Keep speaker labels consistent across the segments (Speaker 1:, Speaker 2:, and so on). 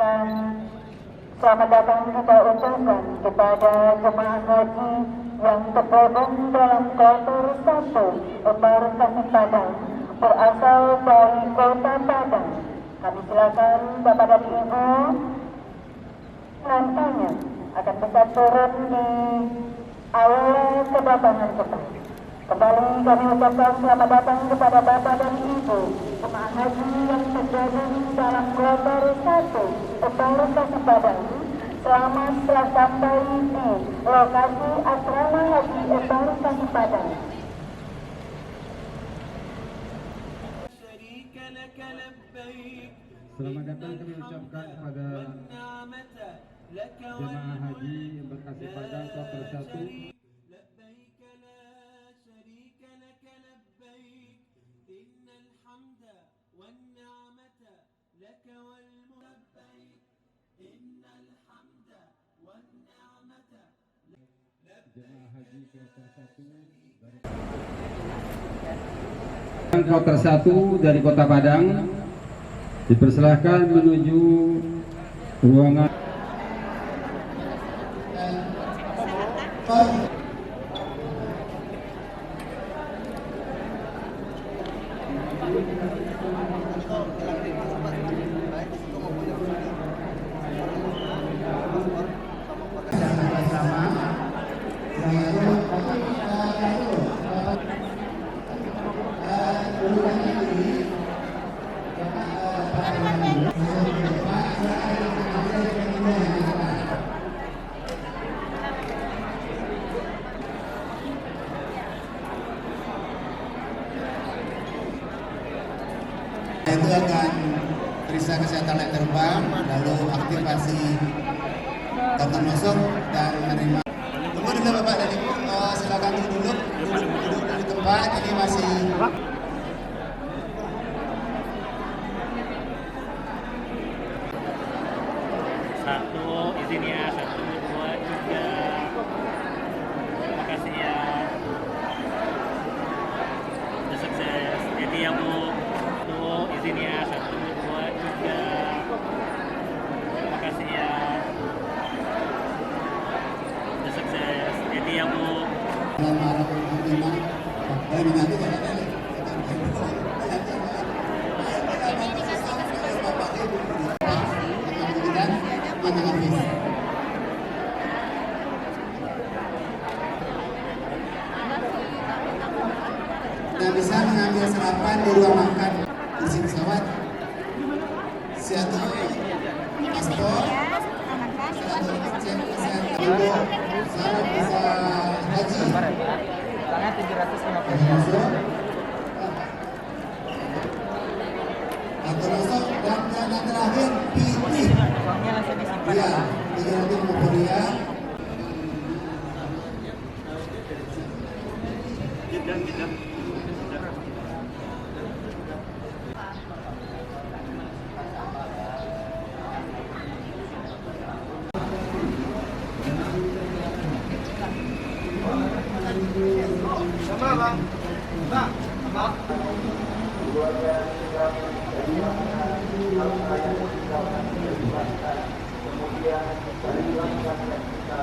Speaker 1: Dan selamat datang kita ucapkan kepada jemaah haji yang tergabung dalam kloter 1 embarkasi Padang berasal dari Kota Padang. Kami silakan Bapak dan Ibu nantinya akan bisa turun di awal kedatangan kita. Kembali kami ucapkan selamat datang kepada Bapak dan Ibu jemaah haji yang tergabung dalam kloter 1 embarkasi Padang. Selamat telah sampai di lokasi asrama haji embarkasi Padang.
Speaker 2: Selamat datang kami ucapkan kepada jemaah haji embarkasi Padang kloter 1. Jemaah haji kloter 1 kloter 1 dari Kota Padang dipersilahkan menuju ruangan
Speaker 3: itu akan periksa kesehatan naik terbang, lalu aktivasi kartu masuk dan menerima. Tunggu dulu Bapak dan Ibu, silakan duduk di tempat. Ini masih
Speaker 4: satu, izin ya, 1, 2, 3. Terima kasih ya. Sudah sukses. Jadi ya Bu. Izin ya, 1, 2, 3. Terima kasih ya. Sudah sukses. Jadi ya Bu.
Speaker 3: Nah, bisa mengambil sarapan di ruang makan kursi pesawat. Siap paspor, satu cek kesehatan ibu, syarat bisa haji.
Speaker 5: Tangan 750.
Speaker 3: Atau masuk dan yang terakhir PT.
Speaker 5: Uangnya langsung disimpan.
Speaker 3: Iya, 350 ya.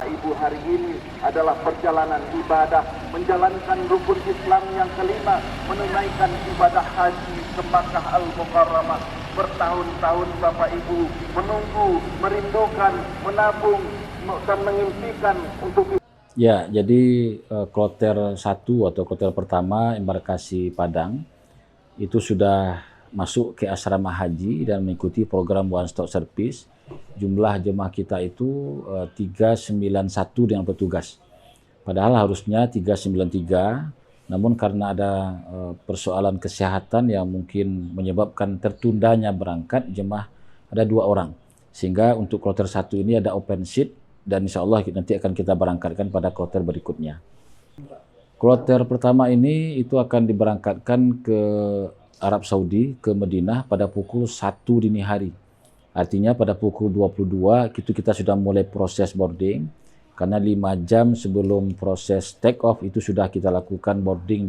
Speaker 6: Ibu hari ini adalah perjalanan ibadah menjalankan rukun Islam yang kelima, menunaikan ibadah haji ke Makkah Al-Mukarramah. Bertahun-tahun Bapak Ibu menunggu, merindukan, menabung dan mengimpikan untuk.
Speaker 7: Ya, jadi kloter 1 atau kloter pertama embarkasi Padang itu sudah masuk ke asrama haji dan mengikuti program One Stop Service. Jumlah jemaah kita itu 391 dengan petugas. Padahal harusnya 393, namun karena ada persoalan kesehatan yang mungkin menyebabkan tertundanya berangkat jemaah ada 2 orang. Sehingga untuk kloter 1 ini ada open seat dan insya Allah nanti akan kita berangkatkan pada kloter berikutnya. Kloter pertama ini itu akan diberangkatkan ke Arab Saudi, ke Madinah pada pukul 1 dini hari. Artinya pada pukul 22 itu kita sudah mulai proses boarding, karena 5 jam sebelum proses take off itu sudah kita lakukan boarding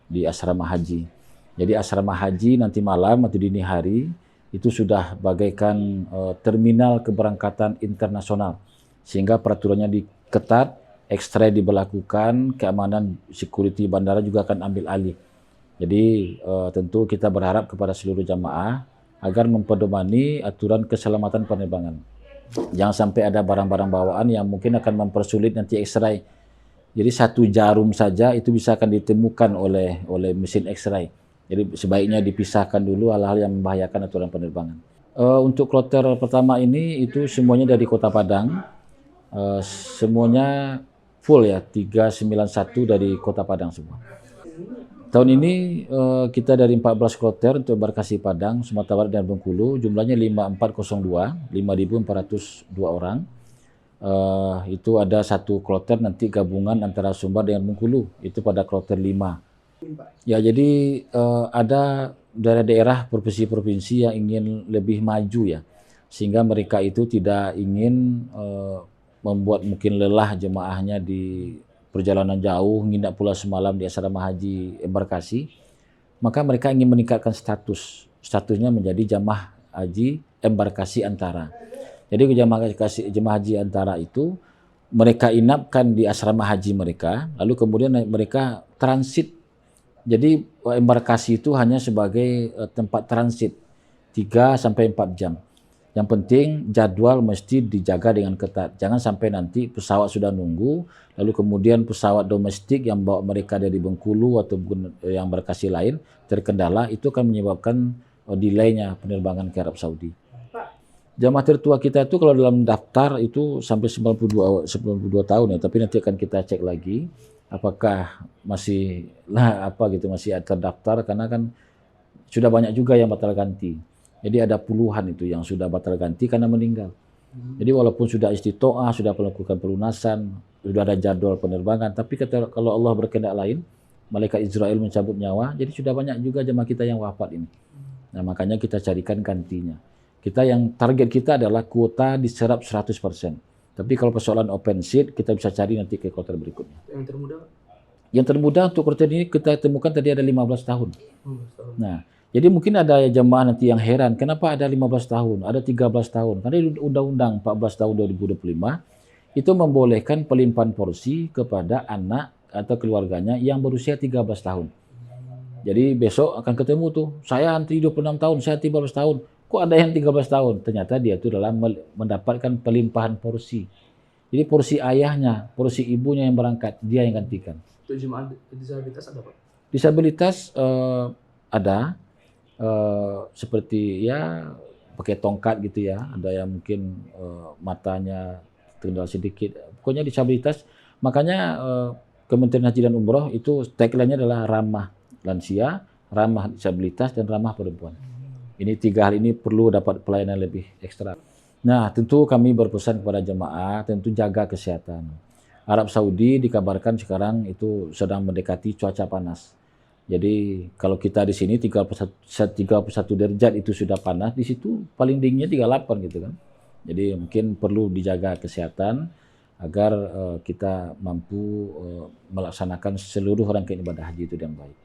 Speaker 7: di asrama haji. Jadi asrama haji nanti malam atau dini hari itu sudah bagaikan terminal keberangkatan internasional, sehingga peraturannya diketat, X-ray diberlakukan, keamanan security bandara juga akan ambil alih. Jadi tentu kita berharap kepada seluruh jamaah agar mempedomani aturan keselamatan penerbangan. Jangan sampai ada barang-barang bawaan yang mungkin akan mempersulit nanti X-ray. Jadi satu jarum saja itu bisa akan ditemukan oleh mesin X-ray. Jadi sebaiknya dipisahkan dulu hal-hal yang membahayakan aturan penerbangan. Untuk kloter pertama ini itu semuanya dari Kota Padang. Semuanya full ya, 391 dari Kota Padang semua. Tahun ini kita dari 14 kloter untuk embarkasi Padang, Sumatera Barat dan Bengkulu, jumlahnya 5402, 5.402 orang. Itu ada satu kloter nanti gabungan antara Sumbar dengan Bengkulu, itu pada kloter 5. Ya, jadi ada daerah-daerah provinsi-provinsi yang ingin lebih maju ya, sehingga mereka itu tidak ingin membuat mungkin lelah jemaahnya di perjalanan jauh, nginap pula semalam di asrama haji embarkasi, maka mereka ingin meningkatkan statusnya menjadi jamaah haji embarkasi antara. Jadi jemaah haji antara itu mereka inapkan di asrama haji mereka, lalu kemudian mereka transit. Jadi embarkasi itu hanya sebagai tempat transit 3 sampai 4 jam. Yang penting jadwal mesti dijaga dengan ketat. Jangan sampai nanti pesawat sudah nunggu, lalu kemudian pesawat domestik yang bawa mereka dari Bengkulu ataupun yang embarkasi lain terkendala, itu akan menyebabkan delaynya penerbangan ke Arab Saudi. Jamaah tertua kita itu kalau dalam daftar itu sampai 92 tahun ya, tapi nanti akan kita cek lagi apakah masih masih terdaftar, karena kan sudah banyak juga yang batal ganti. Jadi ada puluhan itu yang sudah batal ganti karena meninggal. Jadi walaupun sudah istitoah, sudah melakukan pelunasan, sudah ada jadwal penerbangan, tapi kalau Allah berkehendak lain, malaikat Israel mencabut nyawa, jadi sudah banyak juga jemaah kita yang wafat ini. Nah, makanya kita carikan gantinya. Kita yang target kita adalah kuota diserap 100%. Tapi kalau persoalan open seat, kita bisa cari nanti ke kloter berikutnya.
Speaker 8: Yang termuda?
Speaker 7: Yang termuda untuk kloter ini kita temukan tadi ada 15 tahun. Nah, jadi mungkin ada jemaah nanti yang heran, kenapa ada 15 tahun, ada 13 tahun. Karena Undang-Undang 14 tahun 2025 itu membolehkan pelimpahan porsi kepada anak atau keluarganya yang berusia 13 tahun. Jadi besok akan ketemu tuh, saya antri 26 tahun, saya 13 tahun. Kok ada yang 13 tahun? Ternyata dia itu dalam mendapatkan pelimpahan porsi. Jadi porsi ayahnya, porsi ibunya yang berangkat, dia yang gantikan.
Speaker 8: Untuk jemaah disabilitas ada Pak?
Speaker 7: Disabilitas ada. Seperti ya pakai tongkat gitu ya, ada yang mungkin matanya terkendala sedikit, pokoknya disabilitas. Makanya Kementerian Haji dan Umroh itu tagline-nya adalah ramah lansia, ramah disabilitas, dan ramah perempuan. Ini 3 hal ini perlu dapat pelayanan lebih ekstra. Nah, tentu kami berpesan kepada jemaah, tentu jaga kesehatan. Arab Saudi dikabarkan sekarang itu sedang mendekati cuaca panas. Jadi kalau kita di sini 31 derajat itu sudah panas, di situ paling dinginnya 38 gitu kan. Jadi mungkin perlu dijaga kesehatan agar kita mampu melaksanakan seluruh rangkaian ibadah haji itu dengan baik.